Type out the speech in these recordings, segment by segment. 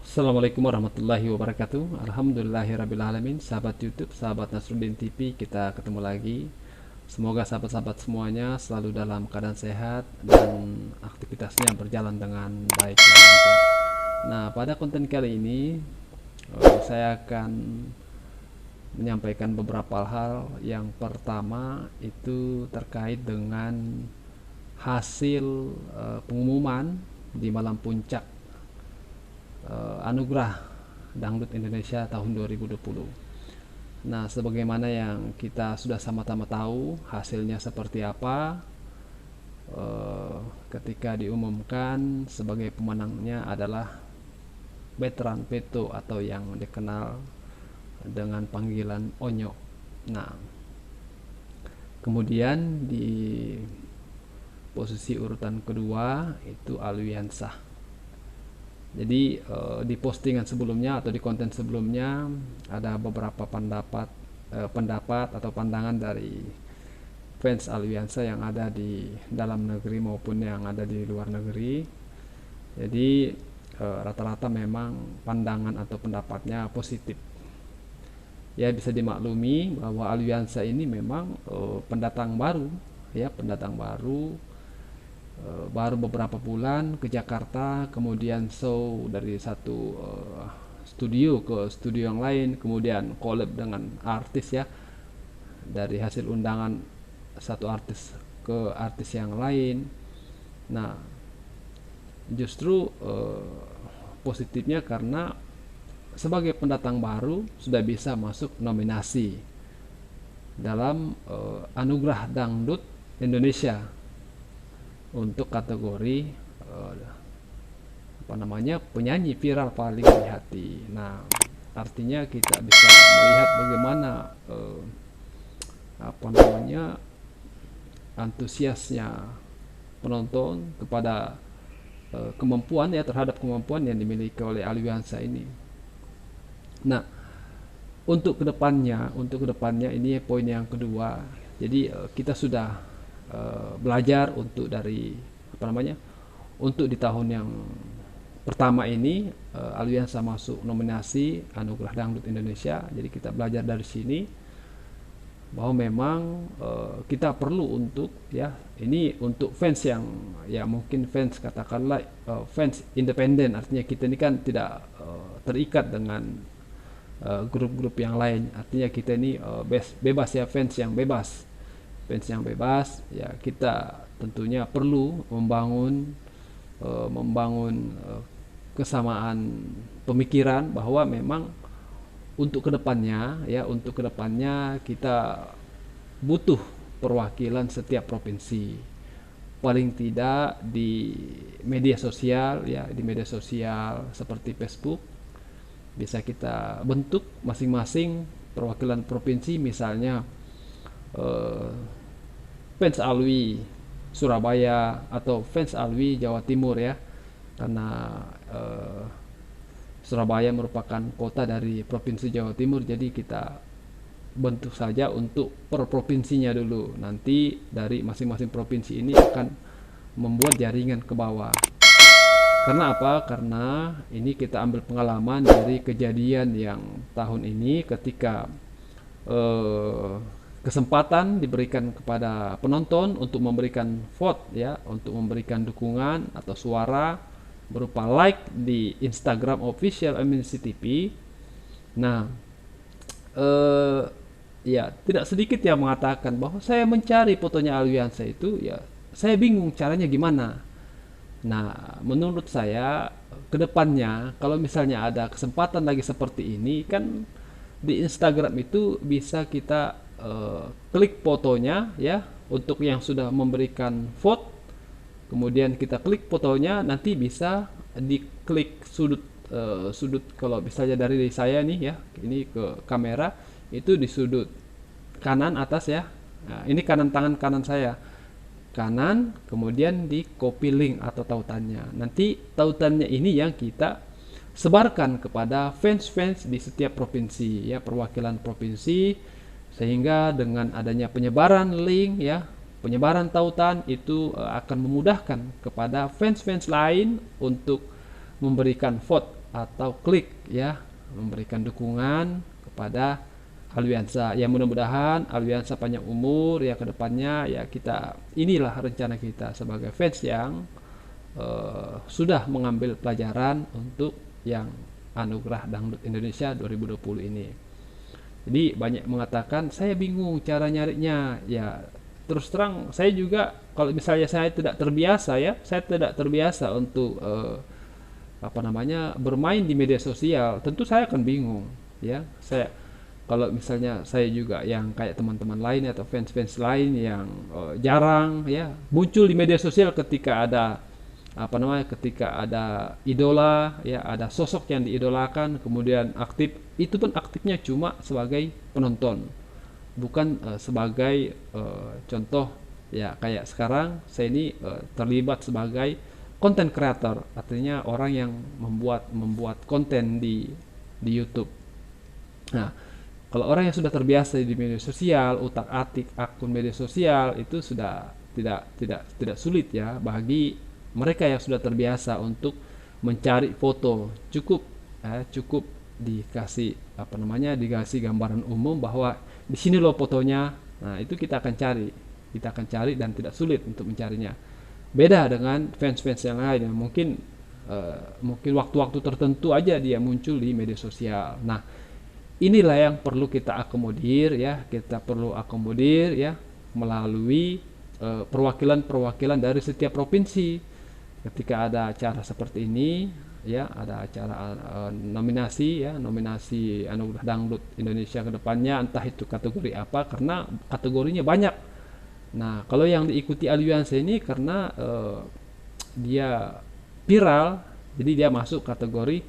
Assalamualaikum warahmatullahi wabarakatuh. Alhamdulillahirrabbilalamin. Sahabat YouTube, sahabat Nasruddin TV, kita ketemu lagi. Semoga sahabat-sahabat semuanya selalu dalam keadaan sehat dan aktivitasnya berjalan dengan baik dan lancar. Nah, pada konten kali ini saya akan menyampaikan beberapa hal. Yang pertama itu terkait dengan hasil pengumuman di malam puncak Anugerah Dangdut Indonesia tahun 2020. Nah, sebagaimana yang kita sudah sama-sama tahu hasilnya seperti apa, ketika diumumkan sebagai pemenangnya adalah Veteran Peto atau yang dikenal dengan panggilan Onyo. Nah, kemudian di posisi urutan kedua itu Alwiansah. Jadi di postingan sebelumnya atau di konten sebelumnya ada beberapa pendapat atau pandangan dari fans Alwiansah yang ada di dalam negeri maupun yang ada di luar negeri. Jadi rata-rata memang pandangan atau pendapatnya positif. Ya, bisa dimaklumi bahwa Alwiansah ini memang pendatang baru, ya, pendatang baru, baru beberapa bulan ke Jakarta, kemudian show dari satu studio ke studio yang lain, kemudian collab dengan artis, ya, dari hasil undangan satu artis ke artis yang lain. Nah, justru positifnya karena sebagai pendatang baru sudah bisa masuk nominasi dalam Anugerah Dangdut Indonesia untuk kategori penyanyi viral paling di hati. Nah, artinya kita bisa melihat bagaimana antusiasnya penonton kepada kemampuan, ya, terhadap kemampuan yang dimiliki oleh Alwiansah ini. Nah, untuk kedepannya ini poin yang kedua. Jadi kita sudah belajar untuk di tahun yang pertama ini Alwiansah masuk nominasi Anugerah Dangdut Indonesia. Jadi kita belajar dari sini bahwa memang kita perlu untuk, ya, ini untuk fans yang, ya, mungkin fans katakanlah fans independen, artinya kita ini kan tidak terikat dengan grup-grup yang lain, artinya kita ini bebas, ya, fans yang bebas, ya. Kita tentunya perlu membangun kesamaan pemikiran bahwa memang untuk kedepannya kita butuh perwakilan setiap provinsi, paling tidak di media sosial, ya, di media sosial seperti Facebook bisa kita bentuk masing-masing perwakilan provinsi, misalnya fans Alwi Surabaya atau fans Alwi Jawa Timur, ya, karena Surabaya merupakan kota dari provinsi Jawa Timur, jadi kita bentuk saja untuk per provinsinya dulu. Nanti dari masing-masing provinsi ini akan membuat jaringan ke bawah. Karena apa? Karena ini kita ambil pengalaman dari kejadian yang tahun ini ketika kesempatan diberikan kepada penonton untuk memberikan vote, ya, untuk memberikan dukungan atau suara berupa like di Instagram official MNC TV. Nah, ya, tidak sedikit yang mengatakan bahwa saya mencari fotonya Alwiansah itu, ya, saya bingung caranya gimana. Nah, menurut saya kedepannya kalau misalnya ada kesempatan lagi seperti ini, kan di Instagram itu bisa kita klik fotonya, ya, untuk yang sudah memberikan vote. Kemudian kita klik fotonya, nanti bisa diklik sudut kalau misalnya dari saya nih, ya, ini ke kamera itu di sudut kanan atas, ya. Nah, ini kanan, tangan kanan saya kanan, kemudian di copy link atau tautannya. Nanti tautannya ini yang kita sebarkan kepada fans-fans di setiap provinsi, ya, perwakilan provinsi, sehingga dengan adanya penyebaran link, ya, penyebaran tautan itu akan memudahkan kepada fans-fans lain untuk memberikan vote atau klik ya, memberikan dukungan kepada Alwiansa. Ya mudah-mudahan Alwiansa panjang umur ya, kedepannya ya, kita inilah rencana kita sebagai fans yang sudah mengambil pelajaran untuk yang Anugerah Dangdut Indonesia 2020 ini. Jadi banyak mengatakan saya bingung cara nyarinya ya. Terus terang saya juga, kalau misalnya saya tidak terbiasa ya, saya tidak terbiasa untuk bermain di media sosial, tentu saya akan bingung ya. Saya, kalau misalnya saya juga yang kayak teman-teman lain atau fans-fans lain yang jarang ya muncul di media sosial ketika ada ketika ada idola ya, ada sosok yang diidolakan kemudian aktif, itu pun aktifnya cuma sebagai penonton, bukan sebagai contoh ya. Kayak sekarang saya ini terlibat sebagai content creator, artinya orang yang membuat konten di YouTube. Nah, kalau orang yang sudah terbiasa di media sosial, utak-atik akun media sosial, itu sudah tidak sulit ya bagi mereka yang sudah terbiasa untuk mencari foto. Cukup dikasih dikasih gambaran umum bahwa di sini loh fotonya. Nah, itu kita akan cari dan tidak sulit untuk mencarinya. Beda dengan fans-fans yang lain yang mungkin waktu-waktu tertentu aja dia muncul di media sosial. Nah, inilah yang perlu kita akomodir ya, melalui perwakilan-perwakilan dari setiap provinsi. Ketika ada acara seperti ini ya, ada acara nominasi Anugerah Dangdut Indonesia ke depannya, entah itu kategori apa, karena kategorinya banyak. Nah, kalau yang diikuti Alwiansa ini karena dia viral, jadi dia masuk kategori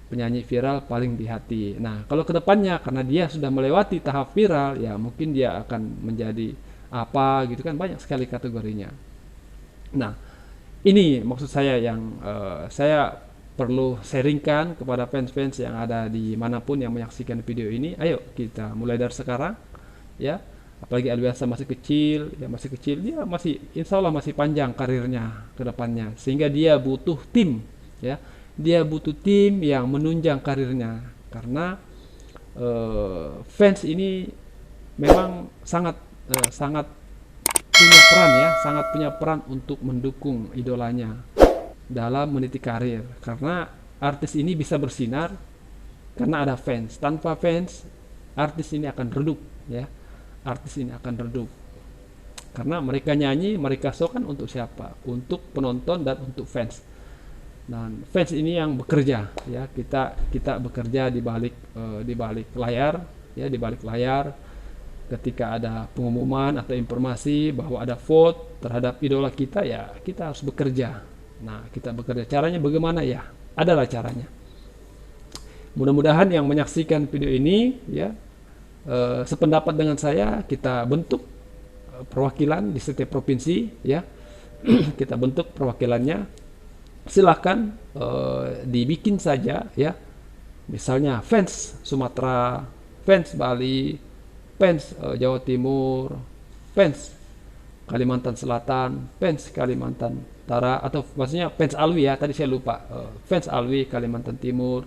penyanyi viral paling di hati. Nah, kalau kedepannya karena dia sudah melewati tahap viral, ya mungkin dia akan menjadi apa gitu kan, banyak sekali kategorinya. Nah, ini maksud saya yang saya perlu sharingkan kepada fans-fans yang ada di manapun yang menyaksikan video ini. Ayo kita mulai dari sekarang ya. Apalagi Alwiansa masih kecil, dia masih insya Allah masih panjang karirnya ke depannya, sehingga dia butuh tim ya. Dia butuh tim yang menunjang karirnya, karena fans ini memang sangat punya peran untuk mendukung idolanya dalam meniti karir, karena artis ini bisa bersinar karena ada fans. Tanpa fans, artis ini akan redup ya. Karena mereka nyanyi, mereka show kan untuk siapa? Untuk penonton dan untuk fans. Dan fans ini yang bekerja ya. Kita bekerja di balik layar ya, di balik layar. Ketika ada pengumuman atau informasi bahwa ada vote terhadap idola kita, ya kita harus bekerja. Nah, kita bekerja. Caranya bagaimana ya? Adalah caranya. Mudah-mudahan yang menyaksikan video ini ya sependapat dengan saya. Kita bentuk perwakilan di setiap provinsi ya. Kita bentuk perwakilannya. Silahkan dibikin saja ya. Misalnya fans Sumatera, fans Bali, fans Jawa Timur, fans Kalimantan Selatan, fans Kalimantan Utara, atau maksudnya fans Alwi ya, tadi saya lupa, fans Alwi Kalimantan Timur,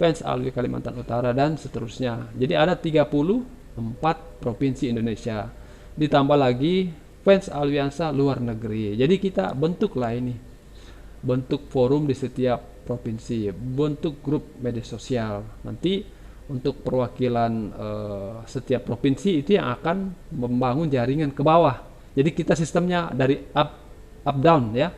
fans Alwi Kalimantan Utara, dan seterusnya. Jadi ada 34 provinsi Indonesia, ditambah lagi fans Alwiansa luar negeri. Jadi kita bentuklah ini, bentuk forum di setiap provinsi, bentuk grup media sosial. Nanti untuk perwakilan setiap provinsi itu yang akan membangun jaringan ke bawah. Jadi kita sistemnya dari up down ya,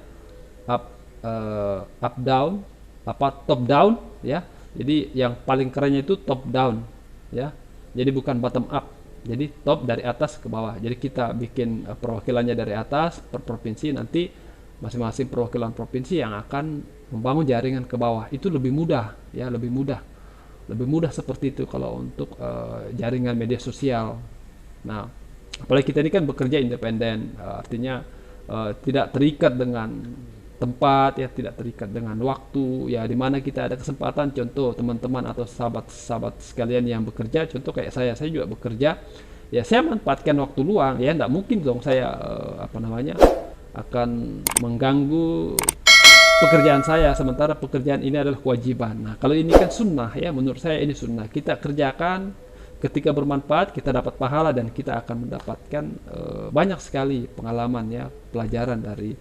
up down, top down ya. Jadi yang paling kerennya itu top down ya. Jadi bukan bottom up. Jadi top dari atas ke bawah. Jadi kita bikin perwakilannya dari atas per provinsi, nanti masing-masing perwakilan provinsi yang akan membangun jaringan ke bawah. Itu lebih mudah ya, lebih mudah seperti itu kalau untuk jaringan media sosial. Nah, apalagi kita ini kan bekerja independen, artinya tidak terikat dengan tempat ya, tidak terikat dengan waktu ya. Dimana kita ada kesempatan, contoh teman-teman atau sahabat-sahabat sekalian yang bekerja, contoh kayak saya juga bekerja ya, saya manfaatkan waktu luang ya. Tidak mungkin dong saya akan mengganggu pekerjaan saya, sementara pekerjaan ini adalah kewajiban. Nah, kalau ini kan sunnah ya, menurut saya ini sunnah. Kita kerjakan ketika bermanfaat, kita dapat pahala dan kita akan mendapatkan banyak sekali pengalaman ya, pelajaran dari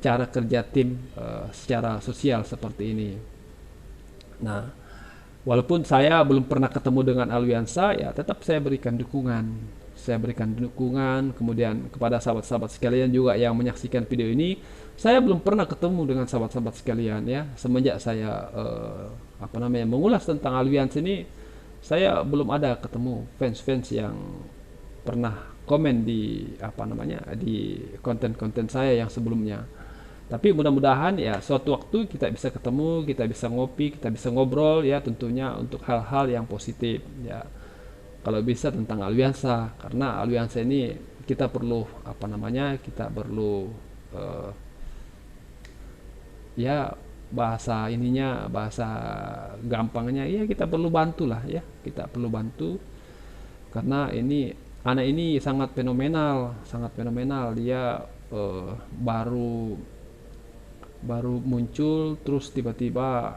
cara kerja tim secara sosial seperti ini. Nah, walaupun saya belum pernah ketemu dengan Alwiansa, ya tetap saya berikan dukungan. Saya berikan dukungan, kemudian kepada sahabat-sahabat sekalian juga yang menyaksikan video ini. Saya belum pernah ketemu dengan sahabat-sahabat sekalian ya. Semenjak saya mengulas tentang Alwiansa ini, saya belum ada ketemu fans-fans yang pernah komen di di konten-konten saya yang sebelumnya. Tapi mudah-mudahan ya suatu waktu kita bisa ketemu, kita bisa ngopi, kita bisa ngobrol ya, tentunya untuk hal-hal yang positif ya. Kalau bisa tentang Alwiansa, karena Alwiansa ini kita perlu kita perlu eh, ya bahasa gampangnya ya, kita perlu bantu lah ya, kita perlu bantu karena ini anak ini sangat fenomenal. Dia baru baru muncul terus tiba-tiba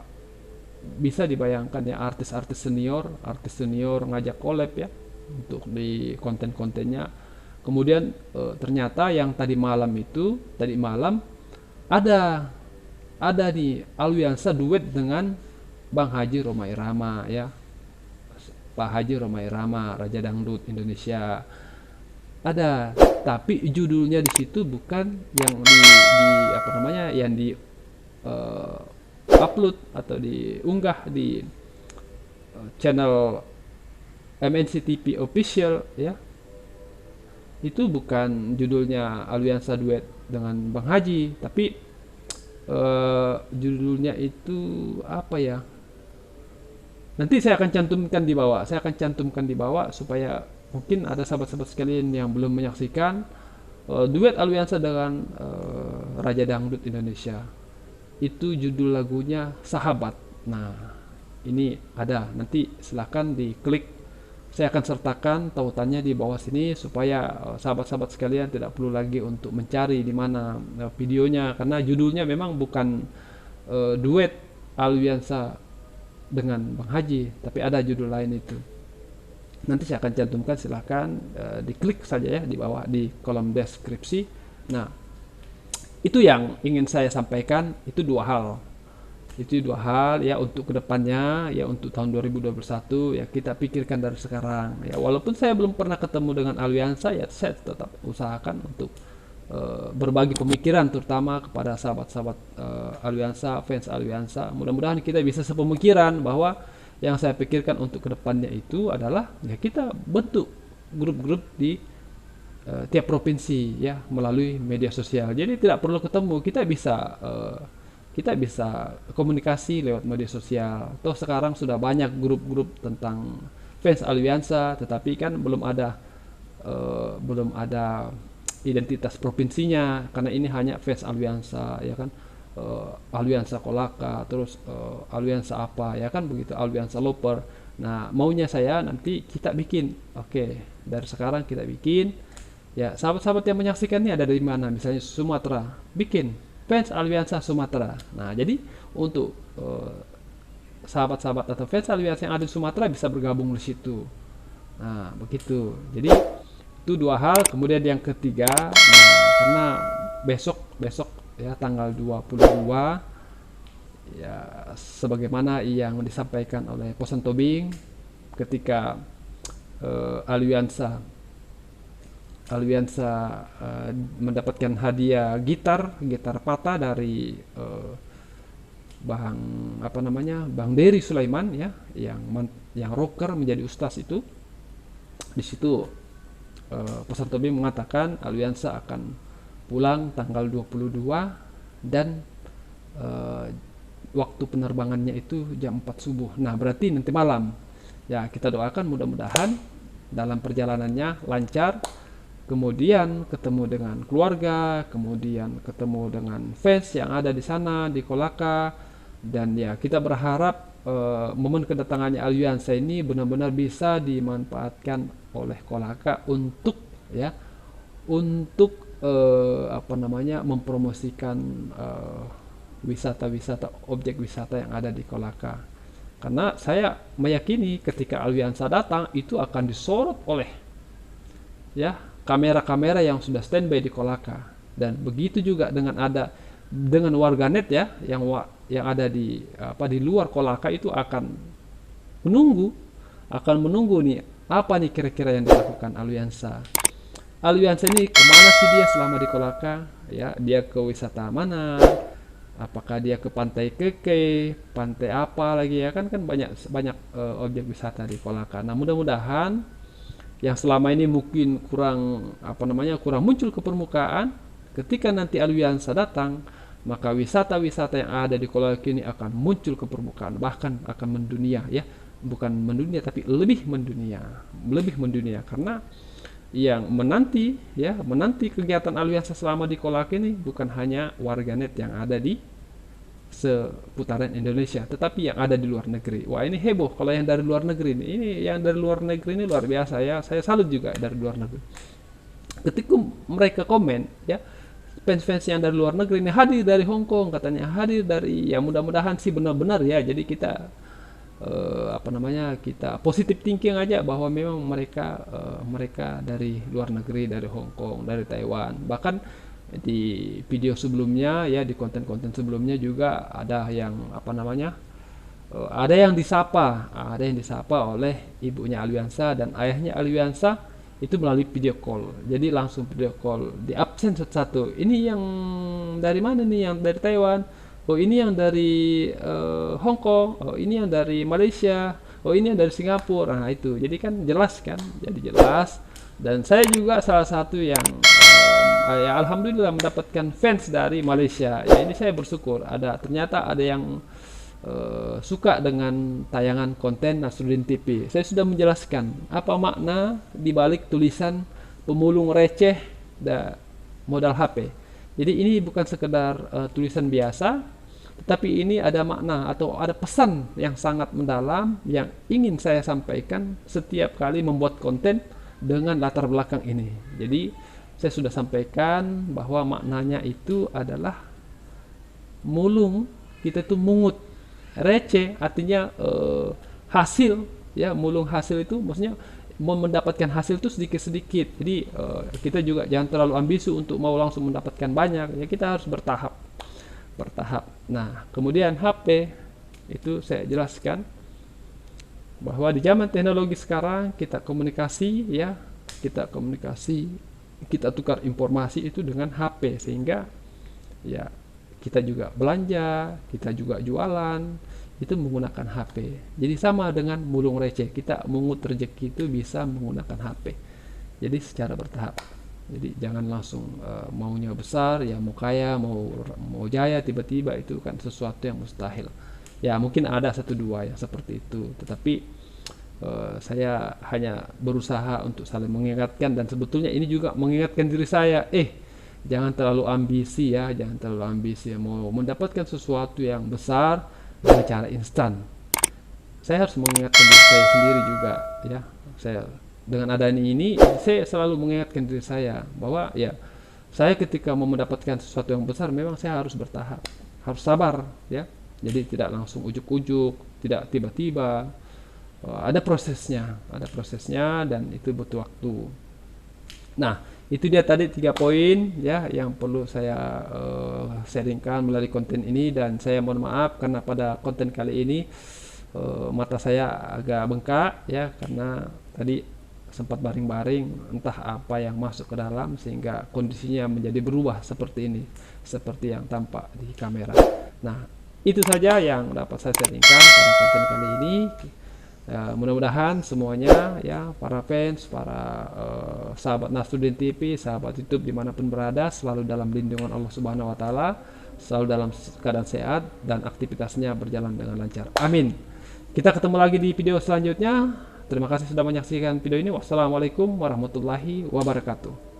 bisa dibayangkan ya, artis senior ngajak collab ya untuk di konten-kontennya. Kemudian ternyata yang tadi malam ada di Alwiansa duet dengan Bang Haji Roma Irama ya, Pak Haji Roma Irama, Raja Dangdut Indonesia. Ada, tapi judulnya di situ bukan yang yang di eh, upload atau diunggah di channel MNCTV official ya. Itu bukan judulnya Alwiansa duet dengan Bang Haji, tapi judulnya itu apa ya? Nanti saya akan cantumkan di bawah. Supaya mungkin ada sahabat-sahabat sekalian yang belum menyaksikan duet Alwiansa dengan Raja Dangdut Indonesia. Itu judul lagunya Sahabat. Nah, ini ada. Nanti silahkan diklik. Saya akan sertakan tautannya di bawah sini supaya sahabat-sahabat sekalian tidak perlu lagi untuk mencari di mana videonya, karena judulnya memang bukan duet Alwiansa dengan Bang Haji, tapi ada judul lain itu. Nanti saya akan cantumkan, silahkan diklik saja ya di bawah di kolom deskripsi. Nah, itu yang ingin saya sampaikan. Itu dua hal ya untuk kedepannya ya, untuk tahun 2021 ya, kita pikirkan dari sekarang ya. Walaupun saya belum pernah ketemu dengan Alwiansa ya, saya tetap usahakan untuk berbagi pemikiran, terutama kepada sahabat-sahabat Alwiansa, fans Alwiansa. Mudah-mudahan kita bisa sepemikiran bahwa yang saya pikirkan untuk kedepannya itu adalah ya, kita bentuk grup-grup di tiap provinsi ya melalui media sosial. Jadi tidak perlu ketemu, kita bisa komunikasi lewat media sosial. Toh sekarang sudah banyak grup-grup tentang fans Alwiansa, tetapi kan belum ada identitas provinsinya, karena ini hanya fans Alwiansa ya kan. Alwiansa Kolaka, terus Alwiansa apa ya kan begitu, Alwiansa Loper. Nah, maunya saya nanti kita bikin, oke, dari sekarang kita bikin ya. Sahabat-sahabat yang menyaksikan ini ada dari mana, misalnya Sumatera, bikin fans Alwiansa Sumatera. Nah, jadi untuk sahabat-sahabat atau fans Alwiansa yang ada di Sumatera bisa bergabung di situ. Nah, begitu. Jadi itu dua hal. Kemudian yang ketiga, nah, karena besok ya tanggal 22 ya, sebagaimana yang disampaikan oleh Posan Tobing ketika Alwiansa mendapatkan hadiah gitar patah dari Bang Dery Sulaiman ya, yang rocker menjadi ustaz itu. Di situ Posan Tobing mengatakan Alwiansa akan pulang tanggal 22 dan waktu penerbangannya itu jam 4 subuh. Nah, berarti nanti malam. Ya, kita doakan mudah-mudahan dalam perjalanannya lancar, kemudian ketemu dengan keluarga, kemudian ketemu dengan fans yang ada di sana di Kolaka, dan ya kita berharap momen kedatangannya Alwiansa ini benar-benar bisa dimanfaatkan oleh Kolaka untuk mempromosikan wisata-wisata, objek wisata yang ada di Kolaka. Karena saya meyakini ketika Aliansa datang itu akan disorot oleh ya kamera-kamera yang sudah standby di Kolaka. Dan begitu juga dengan warganet ya yang ada di luar Kolaka itu menunggu akan menunggu nih apa nih kira-kira yang dilakukan Aliansa. Aliansa ini kemana sih dia selama di Kolaka? Ya, dia ke wisata mana? Apakah dia ke Pantai Keke, pantai apa lagi ya kan banyak banyak objek wisata di Kolaka. Nah, mudah-mudahan yang selama ini mungkin kurang muncul ke permukaan, ketika nanti Aliansa datang, maka wisata-wisata yang ada di Kolaka ini akan muncul ke permukaan, bahkan akan mendunia ya. Bukan mendunia tapi lebih mendunia karena yang menanti kegiatan Aliansa selama di Kolaka ini bukan hanya warganet yang ada di seputaran Indonesia, tetapi yang ada di luar negeri. Wah, ini heboh kalau yang dari luar negeri ini yang dari luar negeri ini luar biasa ya. Saya salut juga dari luar negeri. Ketika mereka komen ya, fans-fans yang dari luar negeri ini hadir dari Hong Kong, katanya hadir dari, ya mudah-mudahan sih benar-benar ya. Jadi kita kita positive thinking aja bahwa memang mereka dari luar negeri, dari Hong Kong, dari Taiwan. Bahkan di video sebelumnya ya, di konten-konten sebelumnya juga ada yang ada yang disapa oleh ibunya Aliansa dan ayahnya Aliansa itu melalui video call. Jadi langsung video call, di absen satu-satu. Ini yang dari mana nih? Yang dari Taiwan. Oh, ini yang dari Hong Kong. Oh, ini yang dari Malaysia. Oh, ini yang dari Singapura. Nah, itu. Jadi kan jelas kan? Jadi jelas. Dan saya juga salah satu yang ya alhamdulillah mendapatkan fans dari Malaysia. Ya, ini saya bersyukur. Ternyata ada yang suka dengan tayangan konten Nasruddin TV. Saya sudah menjelaskan apa makna dibalik tulisan pemulung receh dan modal HP. Jadi ini bukan sekedar tulisan biasa, tetapi ini ada makna atau ada pesan yang sangat mendalam yang ingin saya sampaikan setiap kali membuat konten dengan latar belakang ini. Jadi saya sudah sampaikan bahwa maknanya itu adalah mulung, kita itu mungut. Receh artinya hasil ya, mulung hasil itu maksudnya mau mendapatkan hasil itu sedikit-sedikit. Jadi kita juga jangan terlalu ambisi untuk mau langsung mendapatkan banyak ya, kita harus bertahap. Nah, kemudian HP itu saya jelaskan bahwa di zaman teknologi sekarang kita komunikasi, kita tukar informasi itu dengan HP, sehingga ya kita juga belanja, kita juga jualan itu menggunakan HP. Jadi sama dengan mulung receh, kita mengut rezeki itu bisa menggunakan HP. Jadi secara bertahap. Jadi jangan langsung maunya besar, ya mau kaya, mau jaya tiba-tiba, itu kan sesuatu yang mustahil. Ya mungkin ada satu dua yang seperti itu, tetapi saya hanya berusaha untuk saling mengingatkan, dan sebetulnya ini juga mengingatkan diri saya, jangan terlalu ambisi ya, mau mendapatkan sesuatu yang besar dengan cara instan. Saya harus mengingatkan diri saya sendiri juga ya. Dengan adanya ini saya selalu mengingatkan diri saya bahwa ya saya ketika mau mendapatkan sesuatu yang besar memang saya harus bertahap, harus sabar ya. Jadi tidak langsung ujuk-ujuk, tidak tiba-tiba. Ada prosesnya dan itu butuh waktu. Nah, itu dia tadi 3 poin ya yang perlu saya sharingkan melalui konten ini, dan saya mohon maaf karena pada konten kali ini mata saya agak bengkak ya, karena tadi sempat baring-baring entah apa yang masuk ke dalam sehingga kondisinya menjadi berubah seperti ini, seperti yang tampak di kamera. Nah, itu saja yang dapat saya sharingkan pada konten kali ini. Mudah-mudahan semuanya ya, para fans, para sahabat Nasruddin TV, sahabat YouTube dimanapun berada, selalu dalam lindungan Allah Subhanahu Wa Taala, selalu dalam keadaan sehat dan aktivitasnya berjalan dengan lancar. Amin. Kita ketemu lagi di video selanjutnya. Terima kasih sudah menyaksikan video ini. Wassalamualaikum warahmatullahi wabarakatuh.